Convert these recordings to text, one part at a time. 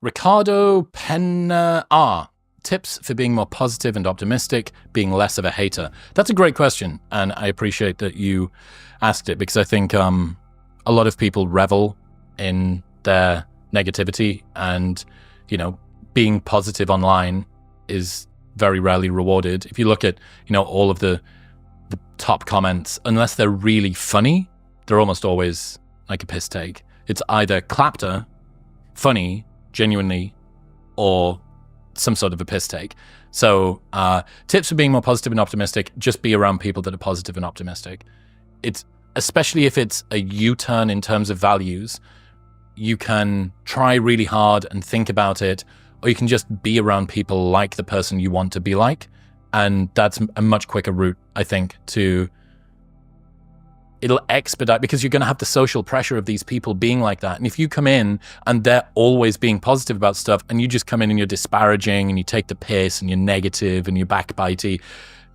Ricardo Penna R. Tips for being more positive and optimistic, being less of a hater. That's a great question, and I appreciate that you asked it, because I think a lot of people revel in their negativity, and being positive online is very rarely rewarded. If you look at all of the top comments, unless they're really funny, they're almost always like a piss take. It's either clapter, funny, genuinely, or some sort of a piss take. So tips for being more positive and optimistic: just be around people that are positive and optimistic. It's especially if it's a U-turn in terms of values, you can try really hard and think about it, or you can just be around people like the person you want to be like. And that's a much quicker route, I think, it'll expedite, because you're going to have the social pressure of these people being like that. And if you come in and they're always being positive about stuff, and you just come in and you're disparaging and you take the piss and you're negative and you're backbitey,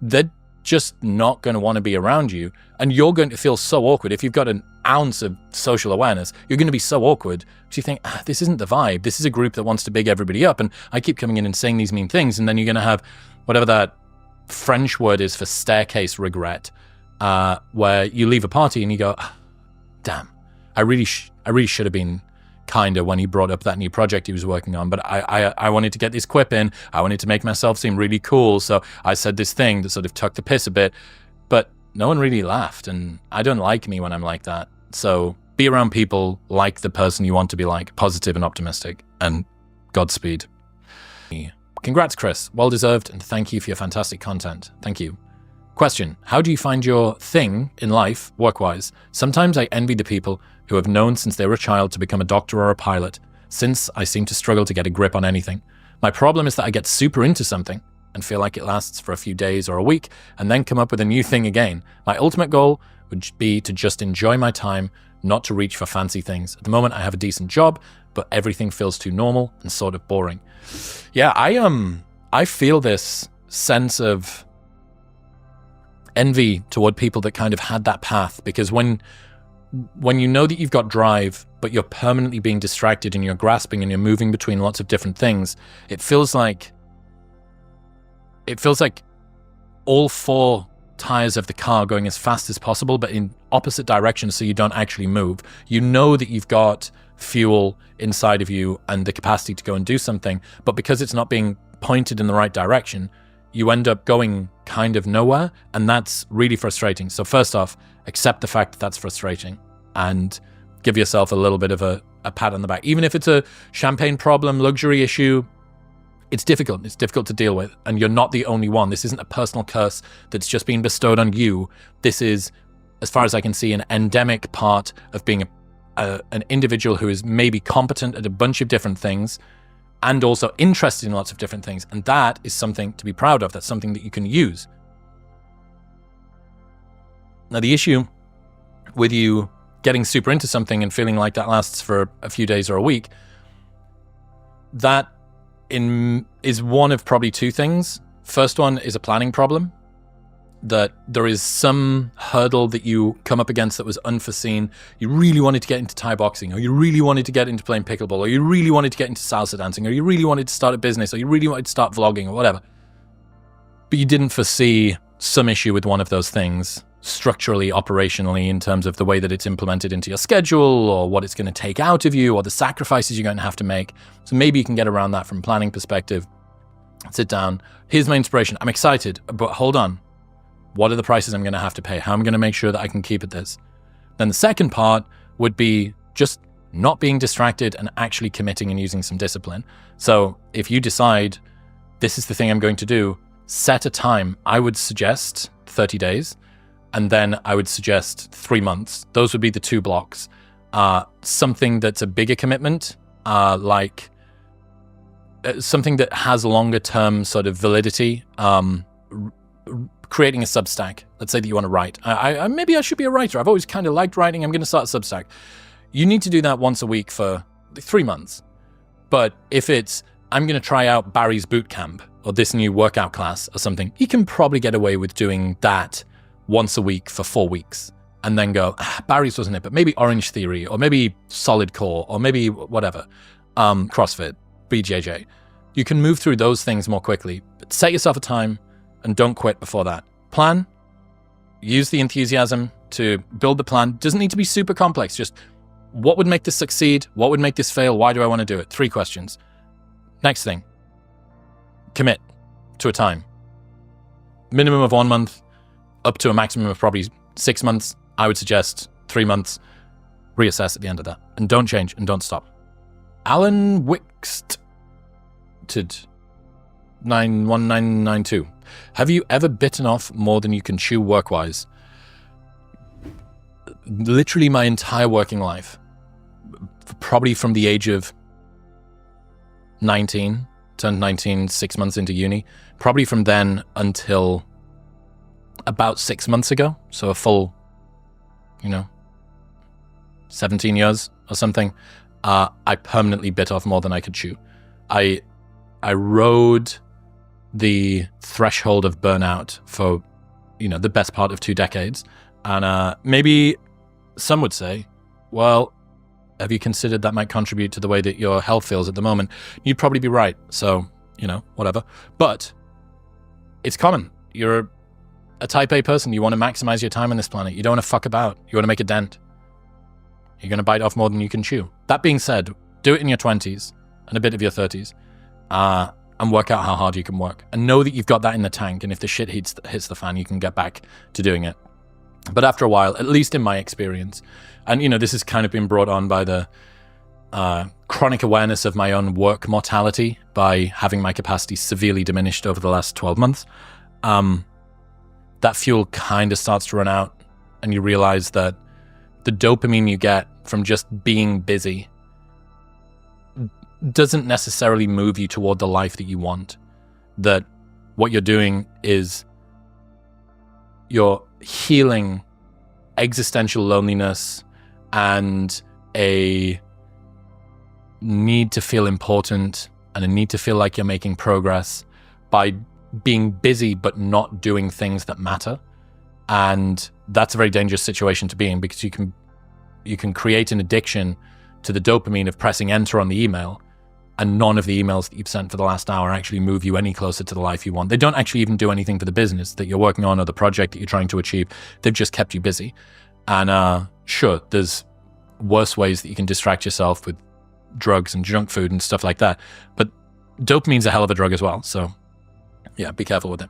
they're just not going to want to be around you. And you're going to feel so awkward. If you've got an ounce of social awareness, you're going to be so awkward because you think, this isn't the vibe. This is a group that wants to big everybody up. And I keep coming in and saying these mean things. And then you're going to have whatever that French word is for staircase regret, where you leave a party and you go, damn, I really should have been kinder when he brought up that new project he was working on. But I wanted to get this quip in. I wanted to make myself seem really cool. So I said this thing that sort of tucked the piss a bit, but no one really laughed. And I don't like me when I'm like that. So be around people like the person you want to be like, positive and optimistic, and Godspeed. Congrats, Chris. Well deserved. And thank you for your fantastic content. Thank you. Question: how do you find your thing in life, work-wise? Sometimes I envy the people who have known since they were a child to become a doctor or a pilot, since I seem to struggle to get a grip on anything. My problem is that I get super into something and feel like it lasts for a few days or a week, and then come up with a new thing again. My ultimate goal would be to just enjoy my time, not to reach for fancy things. At the moment, I have a decent job, but everything feels too normal and sort of boring. Yeah, I feel this sense of envy toward people that kind of had that path, because when you know that you've got drive, but you're permanently being distracted and you're grasping and you're moving between lots of different things, it feels like all four tires of the car going as fast as possible, but in opposite directions, so you don't actually move. You know that you've got fuel inside of you and the capacity to go and do something, but because it's not being pointed in the right direction, you end up going kind of nowhere, and that's really frustrating. So first off, accept the fact that that's frustrating and give yourself a little bit of a pat on the back. Even if it's a champagne problem, luxury issue, it's difficult. It's difficult to deal with, and you're not the only one. This isn't a personal curse that's just been bestowed on you. This is, as far as I can see, an endemic part of being an individual who is maybe competent at a bunch of different things, and also interested in lots of different things. And that is something to be proud of. That's something that you can use. Now, the issue with you getting super into something and feeling like that lasts for a few days or a week, that is one of probably two things. First one is a planning problem, that there is some hurdle that you come up against that was unforeseen. You really wanted to get into Thai boxing, or you really wanted to get into playing pickleball, or you really wanted to get into salsa dancing, or you really wanted to start a business, or you really wanted to start vlogging, or whatever. But you didn't foresee some issue with one of those things, structurally, operationally, in terms of the way that it's implemented into your schedule, or what it's going to take out of you, or the sacrifices you're going to have to make. So maybe you can get around that from a planning perspective. Sit down. Here's my inspiration. I'm excited, but hold on. What are the prices I'm going to have to pay? How am I going to make sure that I can keep at this? Then the second part would be just not being distracted and actually committing and using some discipline. So if you decide this is the thing I'm going to do, set a time. I would suggest 30 days, and then I would suggest 3 months. Those would be the two blocks. Something that's a bigger commitment, like something that has longer term sort of validity, creating a Substack. Let's say that you want to write. Maybe I should be a writer. I've always kind of liked writing. I'm going to start a Substack. You need to do that once a week for 3 months. But if it's, I'm going to try out Barry's boot camp or this new workout class or something, you can probably get away with doing that once a week for 4 weeks and then go, Barry's wasn't it, but maybe Orange Theory, or maybe Solid Core, or maybe whatever, CrossFit. BJJ. You can move through those things more quickly, but set yourself a time and don't quit before that. Plan, use the enthusiasm to build the plan. Doesn't need to be super complex. Just what would make this succeed? What would make this fail? Why do I want to do it? 3 questions. Next thing, commit to a time. Minimum of 1 month, up to a maximum of probably 6 months. I would suggest 3 months. Reassess at the end of that. And don't change and don't stop. Alan Wixted 91992. Have you ever bitten off more than you can chew work-wise? Literally my entire working life. Probably from the age of 19, turned 19 6 months into uni. Probably from then until about 6 months ago. So a full, 17 years or something. I permanently bit off more than I could chew. I rode the threshold of burnout for, the best part of 2 decades. And maybe some would say, well, have you considered that might contribute to the way that your health feels at the moment? You'd probably be right. So, whatever. But it's common. You're a type A person. You want to maximize your time on this planet. You don't want to fuck about. You want to make a dent. You're going to bite off more than you can chew. That being said, do it in your 20s and a bit of your 30s. And work out how hard you can work. And know that you've got that in the tank. And if the shit hits the fan, you can get back to doing it. But after a while, at least in my experience, and this has kind of been brought on by the chronic awareness of my own work mortality by having my capacity severely diminished over the last 12 months, that fuel kind of starts to run out, and you realize that the dopamine you get from just being busy doesn't necessarily move you toward the life that you want. That what you're doing is you're healing existential loneliness and a need to feel important and a need to feel like you're making progress by being busy but not doing things that matter. And that's a very dangerous situation to be in, because you can create an addiction to the dopamine of pressing enter on the email, and none of the emails that you've sent for the last hour actually move you any closer to the life you want. They don't actually even do anything for the business that you're working on or the project that you're trying to achieve. They've just kept you busy. And sure, there's worse ways that you can distract yourself with drugs and junk food and stuff like that. But dopamine's a hell of a drug as well. So yeah, be careful with it.